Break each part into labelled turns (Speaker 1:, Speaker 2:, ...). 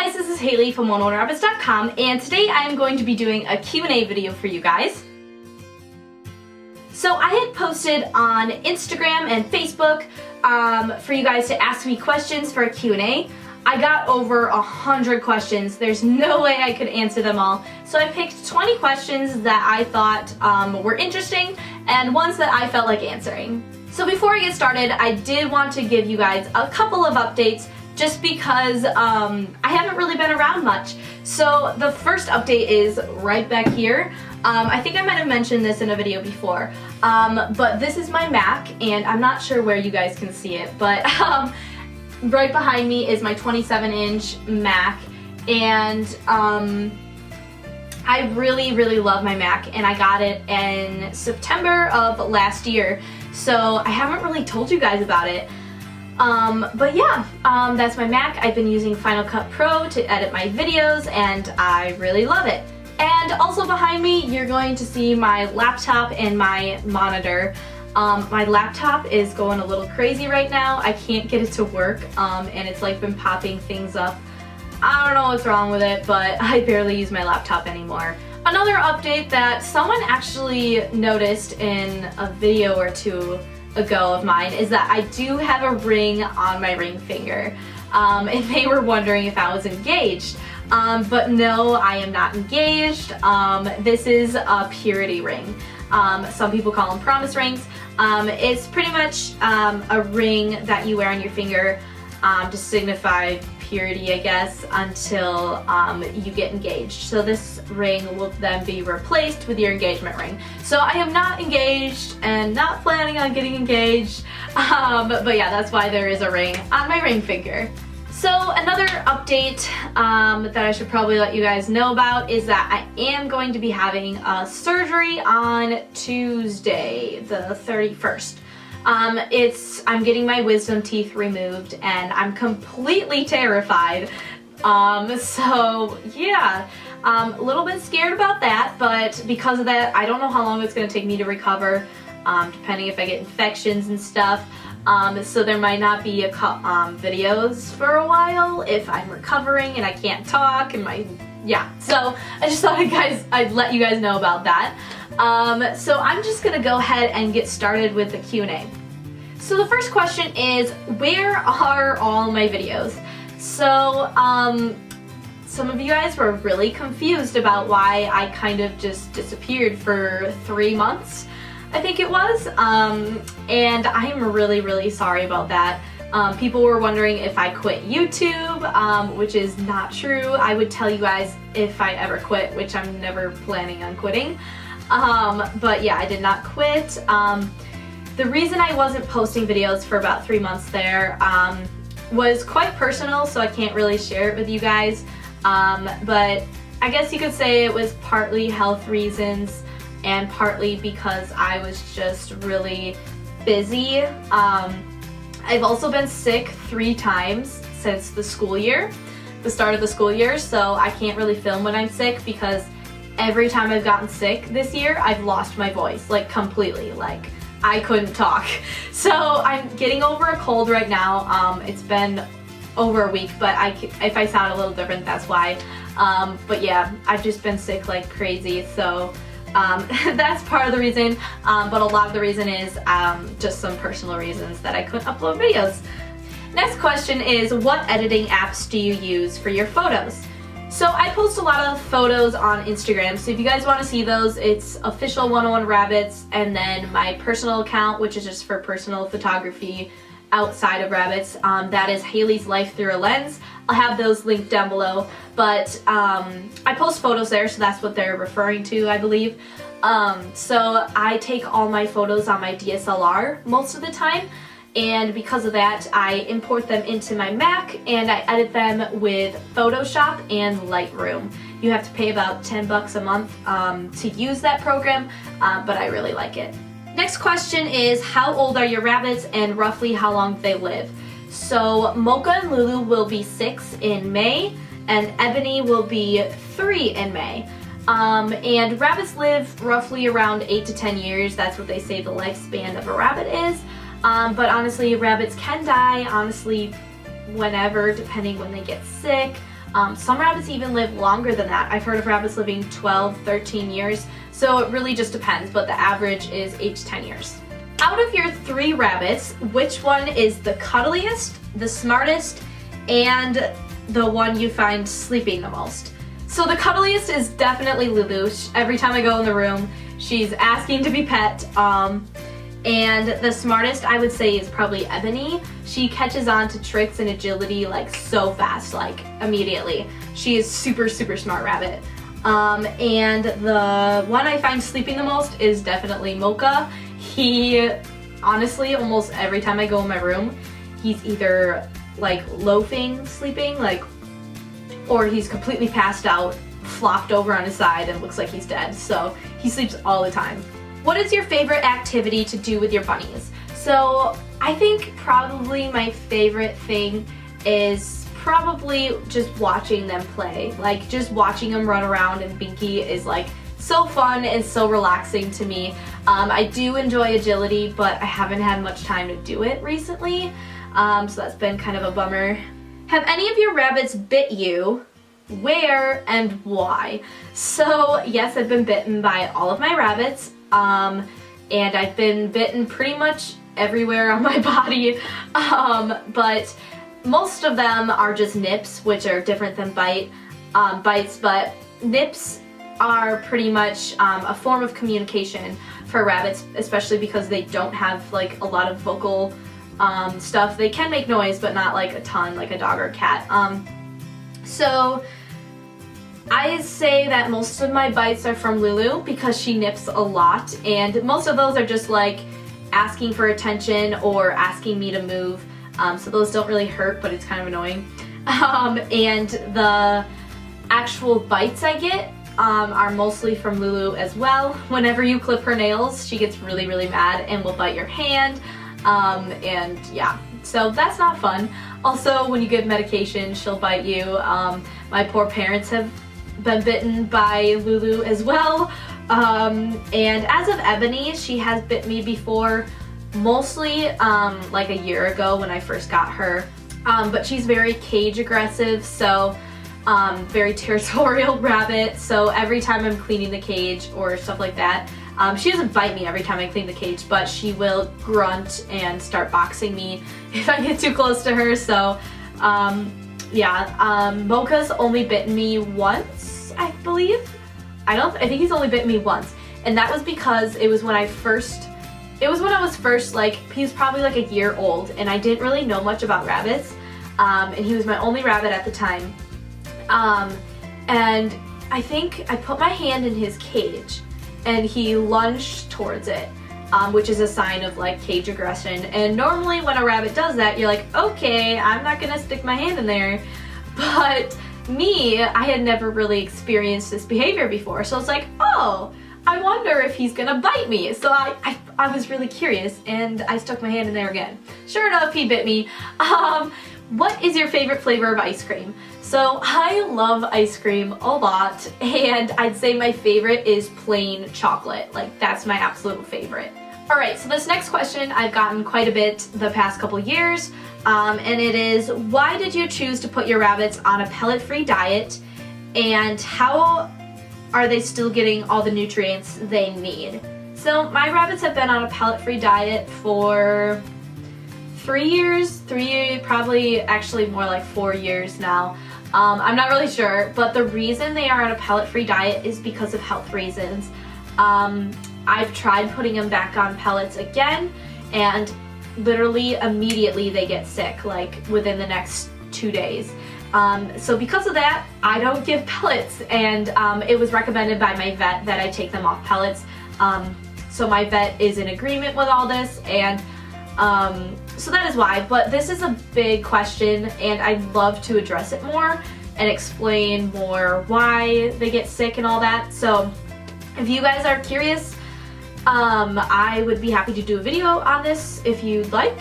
Speaker 1: guys, this is Haley from 101rabbits.com, and today I am going to be doing a Q&A video for you guys. So I had posted on Instagram and Facebook for you guys to ask me questions for a Q&A. I got over 100 questions. There's no way I could answer them all. So I picked 20 questions that I thought were interesting and ones that I felt like answering. So before I get started, I did want to give you guys a couple of updates just because I haven't really been around much. So the first update is right back here. I think I might have mentioned this in a video before, but this is my Mac, and I'm not sure where you guys can see it, but right behind me is my 27-inch Mac, and I really love my Mac, and I got it in September of last year, so I haven't really told you guys about it. But yeah, that's my Mac. I've been using Final Cut Pro to edit my videos, and I really love it. And also behind me, you're going to see my laptop and my monitor. My laptop is going a little crazy right now. I can't get it to work, and it's like been popping things up. I don't know what's wrong with it, but I barely use my laptop anymore. Another update that someone actually noticed in a video or two ago of mine is that I do have a ring on my ring finger, and they were wondering if I was engaged, but no, I am not engaged. This is a purity ring. Some people call them promise rings. It's pretty much a ring that you wear on your finger to signify purity, I guess, until you get engaged. So this ring will then be replaced with your engagement ring. So I am not engaged and not planning on getting engaged, but yeah, that's why there is a ring on my ring finger. So another update that I should probably let you guys know about is that I am going to be having a surgery on Tuesday, the 31st. I'm getting my wisdom teeth removed, and I'm completely terrified. So yeah, a little bit scared about that, but because of that, I don't know how long it's going to take me to recover, depending if I get infections and stuff. So there might not be videos for a while if I'm recovering and I can't talk and yeah. So I just thought I'd let you guys know about that. So I'm just gonna go ahead and get started with the Q&A. So the first question is, where are all my videos? So some of you guys were really confused about why I kind of just disappeared for 3 months, I think it was, and I'm really sorry about that. People were wondering if I quit YouTube, which is not true. I would tell you guys if I ever quit, which I'm never planning on quitting. But yeah, I did not quit. The reason I wasn't posting videos for about 3 months there was quite personal, so I can't really share it with you guys. But I guess you could say it was partly health reasons and partly because I was just really busy. I've also been sick 3 times since the start of the school year, so I can't really film when I'm sick because every time I've gotten sick this year, I've lost my voice, like completely, like I couldn't talk. So I'm getting over a cold right now. It's been over a week, but if I sound a little different, that's why. But yeah, I've just been sick like crazy, so that's part of the reason, but a lot of the reason is just some personal reasons that I couldn't upload videos. Next question is, what editing apps do you use for your photos? So I post a lot of photos on Instagram, so if you guys want to see those, it's official 101 Rabbits, and then my personal account, which is just for personal photography outside of rabbits, that is Haley's Life Through a Lens. I'll have those linked down below, but I post photos there, so that's what they're referring to, I believe. So I take all my photos on my DSLR most of the time, and because of that, I import them into my Mac and I edit them with Photoshop and Lightroom. You have to pay about 10 bucks a month to use that program, but I really like it. Next question is, how old are your rabbits and roughly how long do they live? So Mocha and Lulu will be 6 in May, and Ebony will be 3 in May. And rabbits live roughly around 8 to 10 years. That's what they say the lifespan of a rabbit is. But honestly, rabbits can die, honestly, whenever, depending when they get sick. Some rabbits even live longer than that. I've heard of rabbits living 12, 13 years, so it really just depends, but the average is 8 to 10 years. Out of your 3 rabbits, which one is the cuddliest, the smartest, and the one you find sleeping the most? So the cuddliest is definitely Lulu. Every time I go in the room, she's asking to be pet. And the smartest, I would say, is probably Ebony. She catches on to tricks and agility like so fast, like immediately. She is super, super smart rabbit. And the one I find sleeping the most is definitely Mocha. He, honestly, almost every time I go in my room, he's either like loafing, sleeping, like, or he's completely passed out, flopped over on his side and looks like he's dead. So he sleeps all the time. What is your favorite activity to do with your bunnies? So I think probably my favorite thing is probably just watching them play. Like just watching them run around and Binky is like so fun and so relaxing to me. I do enjoy agility, but I haven't had much time to do it recently. So that's been kind of a bummer. Have any of your rabbits bit you? Where and why? So yes, I've been bitten by all of my rabbits. And I've been bitten pretty much everywhere on my body, but most of them are just nips, which are different than bites, but nips are pretty much a form of communication for rabbits, especially because they don't have like a lot of vocal stuff. They can make noise, but not like a ton like a dog or a cat. So I say that most of my bites are from Lulu because she nips a lot, and most of those are just like asking for attention or asking me to move. So those don't really hurt, but it's kind of annoying. And the actual bites I get are mostly from Lulu as well. Whenever you clip her nails, she gets really, really mad and will bite your hand. And yeah, so that's not fun. Also, when you give medication, she'll bite you. My poor parents have been bitten by Lulu as well. And as of Ebony, she has bit me before, mostly like a year ago when I first got her. But she's very cage aggressive, so very territorial rabbit. So every time I'm cleaning the cage or stuff like that, she doesn't bite me every time I clean the cage, but she will grunt and start boxing me if I get too close to her. So yeah, Mocha's only bitten me once, I believe. I think he's only bitten me once, and that was because it was when I was first, like, he was probably like a year old, and I didn't really know much about rabbits, and he was my only rabbit at the time, and I think I put my hand in his cage, and he lunged towards it, which is a sign of like cage aggression. And normally when a rabbit does that, you're like, okay, I'm not gonna stick my hand in there. But me, I had never really experienced this behavior before, so it's like, oh, I wonder if he's gonna bite me. So I was really curious, and I stuck my hand in there again. Sure enough, he bit me. What is your favorite flavor of ice cream? So I love ice cream a lot, and I'd say my favorite is plain chocolate. Like, that's my absolute favorite. Alright, so this next question I've gotten quite a bit the past couple years, and it is, why did you choose to put your rabbits on a pellet-free diet, and how are they still getting all the nutrients they need? So my rabbits have been on a pellet-free diet for 3 years, probably actually more like 4 years now. I'm not really sure, but the reason they are on a pellet-free diet is because of health reasons. I've tried putting them back on pellets again, and literally immediately they get sick, like within the next 2 days. So because of that, I don't give pellets, and it was recommended by my vet that I take them off pellets. So my vet is in agreement with all this, and so that is why. But this is a big question, and I'd love to address it more and explain more why they get sick and all that. So if you guys are curious, I would be happy to do a video on this if you'd like.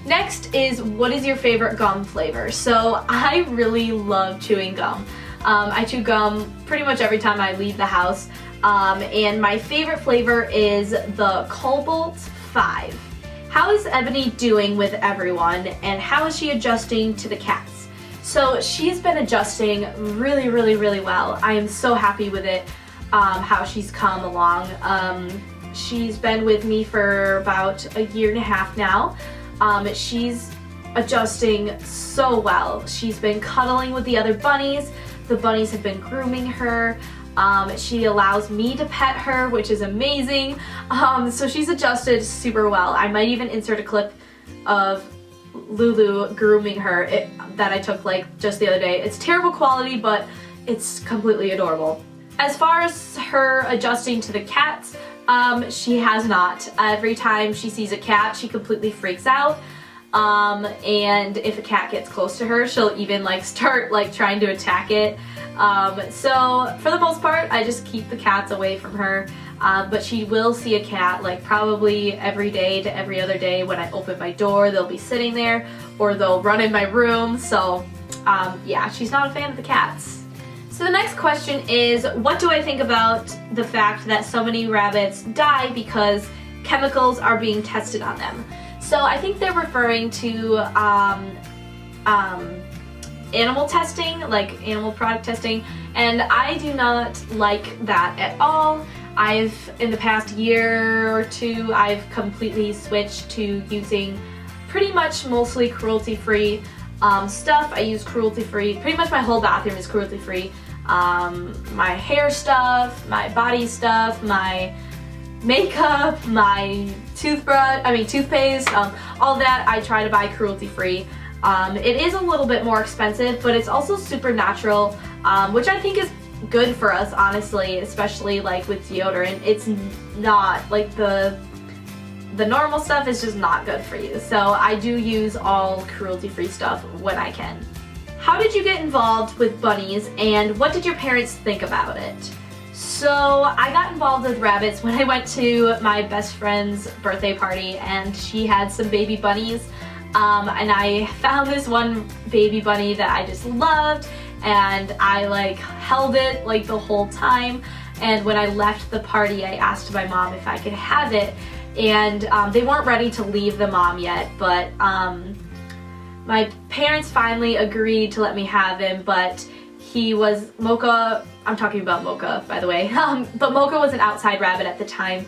Speaker 1: Next is, what is your favorite gum flavor? So I really love chewing gum. I chew gum pretty much every time I leave the house, and my favorite flavor is the Cobalt 5. How is Ebony doing with everyone, and how is she adjusting to the cats? So she's been adjusting really, really, really well. I am so happy with it, how she's come along. She's been with me for about a year and a half now. She's adjusting so well. She's been cuddling with the other bunnies. The bunnies have been grooming her. She allows me to pet her, which is amazing. So she's adjusted super well. I might even insert a clip of Lulu grooming her that I took like just the other day. It's terrible quality, but it's completely adorable. As far as her adjusting to the cats, she has not. Every time she sees a cat, she completely freaks out. And if a cat gets close to her, she'll even like start like trying to attack it. So for the most part, I just keep the cats away from her. But she will see a cat like probably every day to every other day. When I open my door, they'll be sitting there, or they'll run in my room. So yeah, she's not a fan of the cats. So the next question is, what do I think about the fact that so many rabbits die because chemicals are being tested on them? So I think they're referring to animal testing, like animal product testing, and I do not like that at all. In the past year or two, I've completely switched to using pretty much mostly cruelty-free stuff. I use cruelty-free, pretty much my whole bathroom is cruelty-free. My hair stuff, my body stuff, my makeup, my toothpaste, all that I try to buy cruelty-free. It is a little bit more expensive, but it's also super natural, which I think is good for us, honestly, especially like with deodorant. It's not like the normal stuff is just not good for you. So I do use all cruelty-free stuff when I can. How did you get involved with bunnies, and what did your parents think about it? So I got involved with rabbits when I went to my best friend's birthday party, and she had some baby bunnies, and I found this one baby bunny that I just loved, and I like held it like the whole time. And when I left the party, I asked my mom if I could have it, and they weren't ready to leave the mom yet, but my parents finally agreed to let me have him. But he was Mocha. I'm talking about Mocha, by the way. But Mocha was an outside rabbit at the time.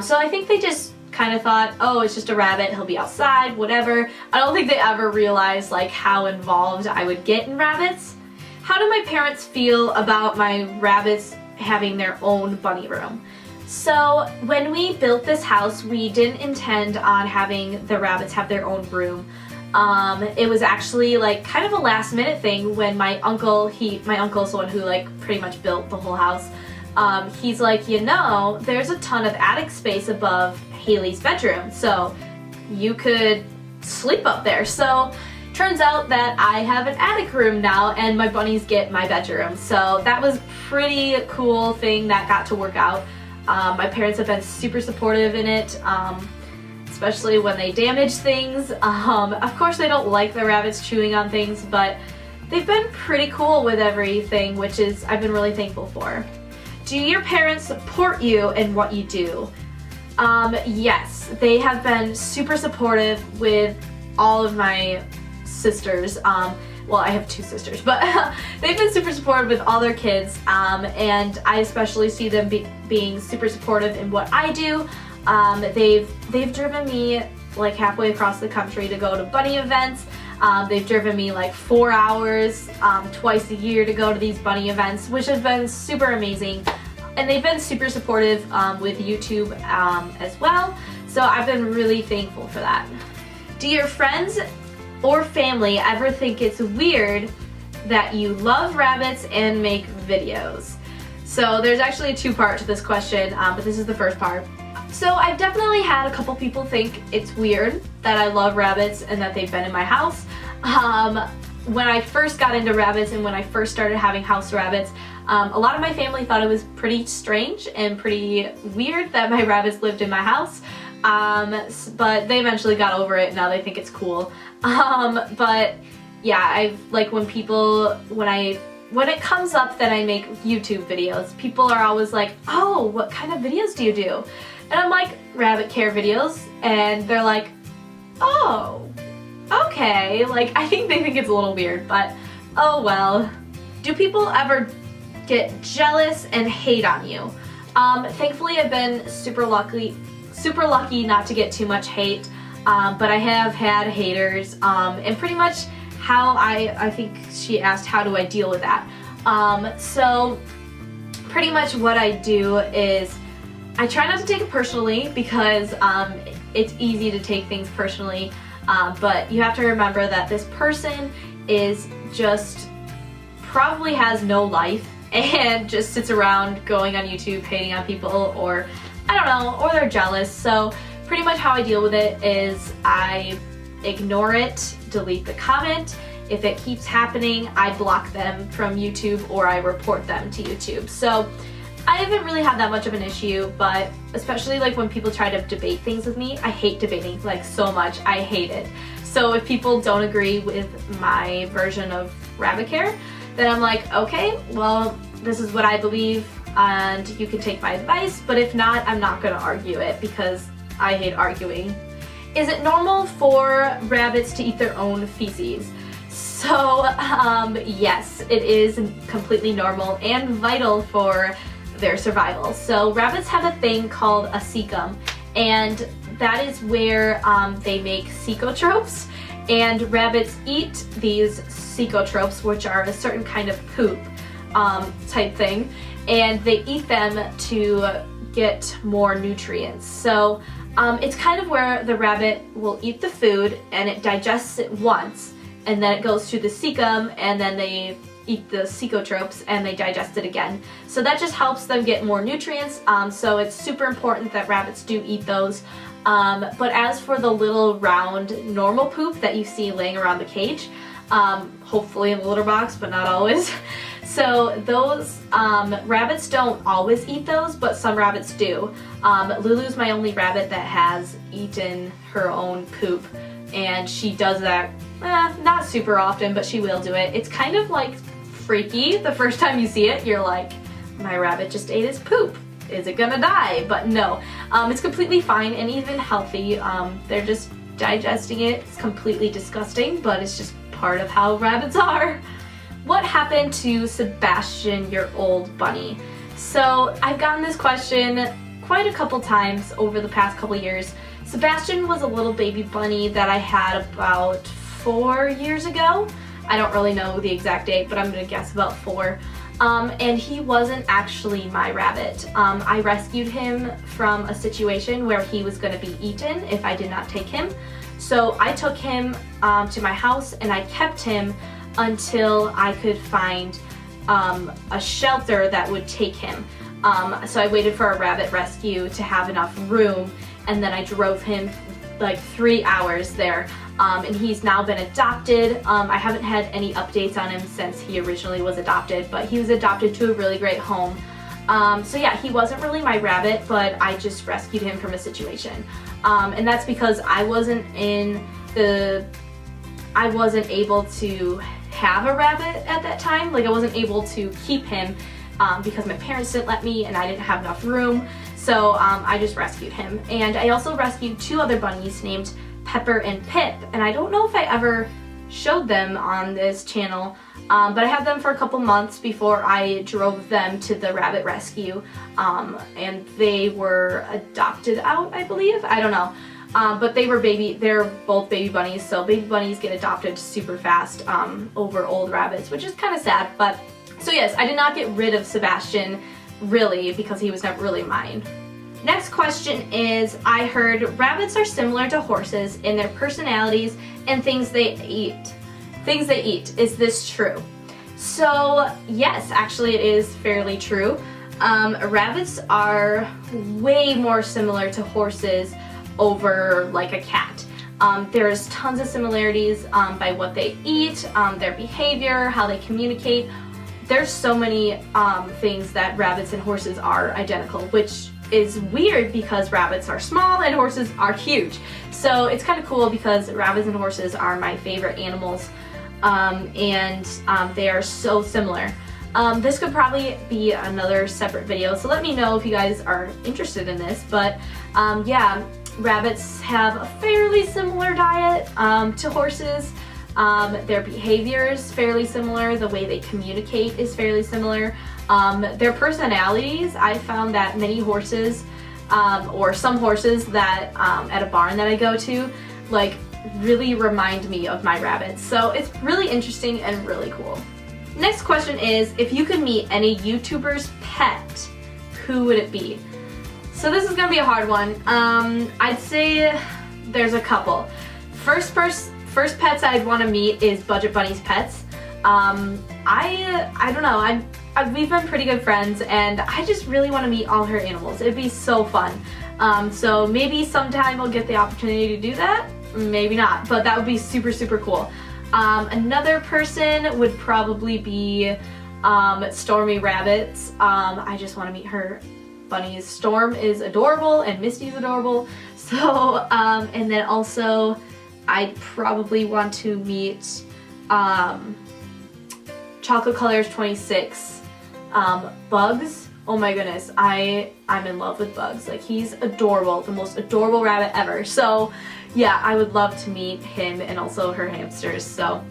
Speaker 1: So I think they just kind of thought, oh, it's just a rabbit, he'll be outside, whatever. I don't think they ever realized like how involved I would get in rabbits. How do my parents feel about my rabbits having their own bunny room? So when we built this house, we didn't intend on having the rabbits have their own room. It was actually like kind of a last minute thing when my uncle's the one who like pretty much built the whole house. He's like, you know, there's a ton of attic space above Haley's bedroom, so you could sleep up there. So turns out that I have an attic room now, and my bunnies get my bedroom. So that was pretty cool thing that got to work out. My parents have been super supportive in it. Especially when they damage things. Of course they don't like the rabbits chewing on things, but they've been pretty cool with everything, which is I've been really thankful for. Do your parents support you in what you do? Yes, they have been super supportive with all of my sisters. Well, I have two sisters, but they've been super supportive with all their kids, and I especially see them being super supportive in what I do. They've driven me like halfway across the country to go to bunny events. They've driven me like 4 hours twice a year to go to these bunny events, which has been super amazing. And they've been super supportive with YouTube as well. So I've been really thankful for that. Do your friends or family ever think it's weird that you love rabbits and make videos? So there's actually a two-part to this question, but this is the first part. So I've definitely had a couple people think it's weird that I love rabbits and that they've been in my house. When I first got into rabbits and when I first started having house rabbits, a lot of my family thought it was pretty strange and pretty weird that my rabbits lived in my house. But they eventually got over it, and now they think it's cool. But yeah, I've like when it comes up that I make YouTube videos, people are always like, oh, what kind of videos do you do? And I'm like, rabbit care videos, and they're like, oh, okay, like I think they think it's a little weird, but oh well. Do people ever get jealous and hate on you? Thankfully I've been super lucky not to get too much hate, but I have had haters, and pretty much how I think she asked how do I deal with that. So pretty much what I do is I try not to take it personally because it's easy to take things personally, but you have to remember that this person is just probably has no life and just sits around going on YouTube hating on people, or I don't know, or they're jealous. So pretty much how I deal with it is I ignore it, delete the comment. If it keeps happening, I block them from YouTube or I report them to YouTube. So I haven't really had that much of an issue, but especially like when people try to debate things with me, I hate debating like so much. I hate it. So if people don't agree with my version of rabbit care, then I'm like, okay, well, this is what I believe and you can take my advice, but if not, I'm not gonna argue it because I hate arguing. Is it normal for rabbits to eat their own feces? So, yes, it is completely normal and vital for their survival. So rabbits have a thing called a cecum, and that is where they make cecotropes, and rabbits eat these cecotropes, which are a certain kind of poop type thing, and they eat them to get more nutrients. So it's kind of where the rabbit will eat the food and it digests it once, and then it goes to the cecum, and then they eat the cecotropes and they digest it again. So that just helps them get more nutrients, so it's super important that rabbits do eat those. But as for the little round normal poop that you see laying around the cage, hopefully in the litter box, but not always. So those rabbits don't always eat those, but some rabbits do. Lulu's my only rabbit that has eaten her own poop, and she does that not super often, but she will do it. It's kind of like freaky. The first time you see it, you're like, my rabbit just ate his poop. Is it gonna die? But no, it's completely fine and even healthy. They're just digesting it. It's completely disgusting, but it's just part of how rabbits are. What happened to Sebastian, your old bunny? So I've gotten this question quite a couple times over the past couple years. Sebastian was a little baby bunny that I had about 4 years ago. I don't really know the exact date, but I'm gonna guess about 4. And he wasn't actually my rabbit. I rescued him from a situation where he was gonna be eaten if I did not take him. So I took him to my house and I kept him until I could find a shelter that would take him. So I waited for a rabbit rescue to have enough room, and then I drove him like 3 hours there. And he's now been adopted. I haven't had any updates on him since he originally was adopted, but he was adopted to a really great home. So yeah, he wasn't really my rabbit, but I just rescued him from a situation. And that's because I wasn't able to have a rabbit at that time. Like I wasn't able to keep him because my parents didn't let me and I didn't have enough room. So I just rescued him. And I also rescued 2 other bunnies named Pepper and Pip, and I don't know if I ever showed them on this channel, but I had them for a couple months before I drove them to the rabbit rescue, and they were adopted out, I believe. I don't know, but they're both baby bunnies, so baby bunnies get adopted super fast over old rabbits, which is kind of sad. But so yes, I did not get rid of Sebastian really because he was never really mine. Next question is, I heard rabbits are similar to horses in their personalities and things they eat. Is this true? So yes, actually it is fairly true. Rabbits are way more similar to horses over like a cat. There's tons of similarities by what they eat, their behavior, how they communicate. There's so many things that rabbits and horses are identical, which is weird because rabbits are small and horses are huge. So it's kind of cool because rabbits and horses are my favorite animals, and they are so similar. This could probably be another separate video, so let me know if you guys are interested in this. But yeah, Rabbits have a fairly similar diet to horses. Their behavior is fairly similar. The way they communicate is fairly similar. Their personalities, I found that many horses, or some horses that at a barn that I go to, like really remind me of my rabbits. So it's really interesting and really cool. Next question is, if you could meet any YouTuber's pet, who would it be? So this is gonna be a hard one. I'd say there's a couple. First pets I'd want to meet is Budget Bunny's pets. I don't know. We've been pretty good friends, and I just really want to meet all her animals. It'd be so fun. So maybe sometime I'll get the opportunity to do that. Maybe not, but that would be super, super cool. Another person would probably be Stormy Rabbits. I just want to meet her bunnies. Storm is adorable and Misty's adorable. So, and then also I'd probably want to meet Chocolate Colors 26. Bugs. Oh my goodness, I'm in love with Bugs. Like, he's adorable, the most adorable rabbit ever. So yeah, I would love to meet him and also her hamsters. So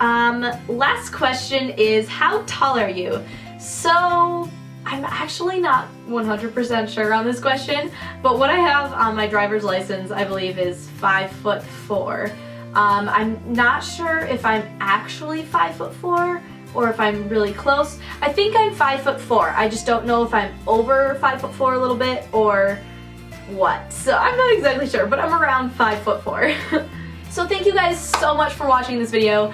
Speaker 1: last question is, how tall are you? So I'm actually not 100% sure on this question, but what I have on my driver's license, I believe, is 5'4". I'm not sure if I'm actually 5'4" or if I'm really close. I think I'm 5'4". I just don't know if I'm over 5'4" a little bit or what. So I'm not exactly sure, but I'm around 5'4". So thank you guys so much for watching this video.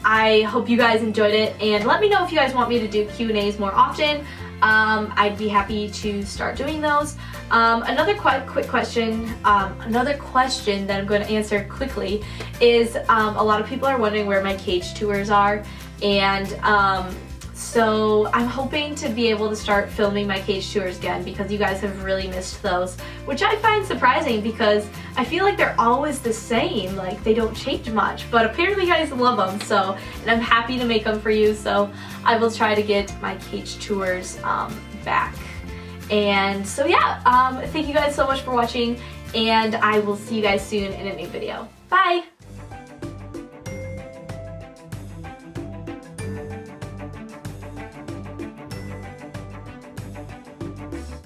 Speaker 1: I hope you guys enjoyed it, and let me know if you guys want me to do Q&As more often. I'd be happy to start doing those. Another quick question, another question that I'm going to answer quickly is, a lot of people are wondering where my cage tours are, and so I'm hoping to be able to start filming my cage tours again, because you guys have really missed those, which I find surprising because I feel like they're always the same, like they don't change much, but apparently you guys love them, so, and I'm happy to make them for you, so I will try to get my cage tours back. And so yeah, thank you guys so much for watching, and I will see you guys soon in a new video. Bye!